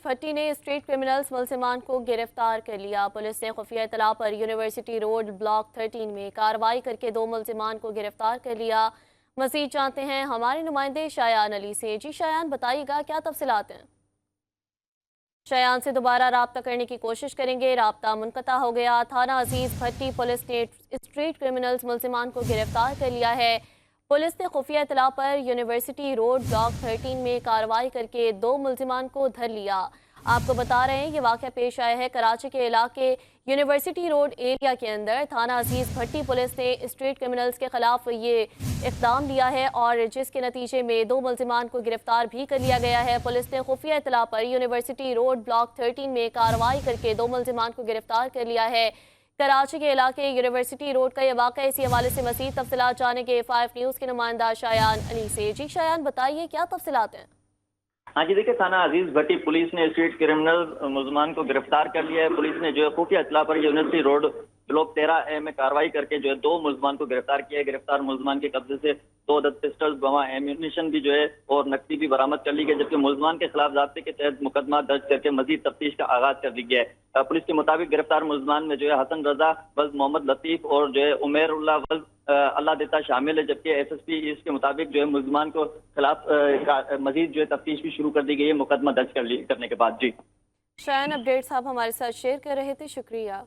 भट्टी ने street criminals मुलजिमान को गिरफ्तार कर लिया। पुलिस ने खुफिया इतला पर यूनिवर्सिटी रोड ब्लॉक 13 में कार्रवाई करके 2 मुलजिमान को गिरफ्तार कर लिया। मजीद जानते हैं हमारे नुमाइंदे शायान अली से। जी शायान, बताइएगा क्या तफसीलात हैं। शायान से दोबारा राब्ता करने की कोशिश करेंगे, राब्ता मुनक़ता हो गया। थाना अजीज भट्टी पुलिस ने स्ट्रीट क्रिमिनल्स मुलजिमान को गिरफ्तार कर लिया है। पुलिस ने खुफिया इतला पर यूनिवर्सिटी रोड ब्लॉक 13 में कार्रवाई करके 2 मुलजिमान को धर लिया। आपको बता रहे हैं ये वाक़या पेश आया है कराची के इलाके यूनिवर्सिटी रोड एरिया के अंदर। थाना अजीज भट्टी पुलिस ने स्ट्रीट क्रिमिनल्स के खिलाफ ये इक़दाम लिया है और जिसके नतीजे में 2 मुलजिमान को गिरफ्तार भी कर लिया गया है। पुलिस ने खुफिया इतला पर यूनिवर्सिटी रोड ब्लॉक 13 में कार्रवाई करके 2 मुलजिमान को गिरफ्तार कर लिया है। कराची के इलाके यूनिवर्सिटी रोड का यह वाक़या, इसी हवाले से मज़ीद तफसीलात जानेंगे 5 न्यूज़ के नुमाइंदा शायान अली से। जी शायान, बताइए क्या तफसीलात हैं। हाँ जी, देखिए थाना अजीज भट्टी पुलिस ने स्ट्रीट क्रिमिनल मुलजमान को गिरफ्तार कर लिया है। पुलिस ने जो है खुफिया इत्तला पर यूनिवर्सिटी रोड ब्लॉक 13A में कार्रवाई करके जो है 2 मुलजमान को गिरफ्तार किया है। गिरफ्तार मुलजमान के कब्जे से 2 अदद पिस्टल्स, बम, एम्यूनिशन भी जो है और नकदी भी बरामद कर ली गई, जबकि मुलजमान के खिलाफ ज़ाब्ते के तहत मुकदमा दर्ज करके मजीद तफ्तीश का आगाज कर दी गया है। पुलिस के मुताबिक गिरफ्तार मुलजमान में जो है हसन रजा वल्द मोहम्मद लतीफ और जो है उमेर उल्लाह वल्द अल्लाह देता शामिल है, जबकि SSP इसके मुताबिक जो है मुलजमान को खिलाफ मजीद जो है तफ्तीश भी शुरू कर दी गई है मुकदमा दर्ज करने के बाद। जी शायान, अपडेट्स आप हमारे साथ शेयर कर रहे थे, शुक्रिया।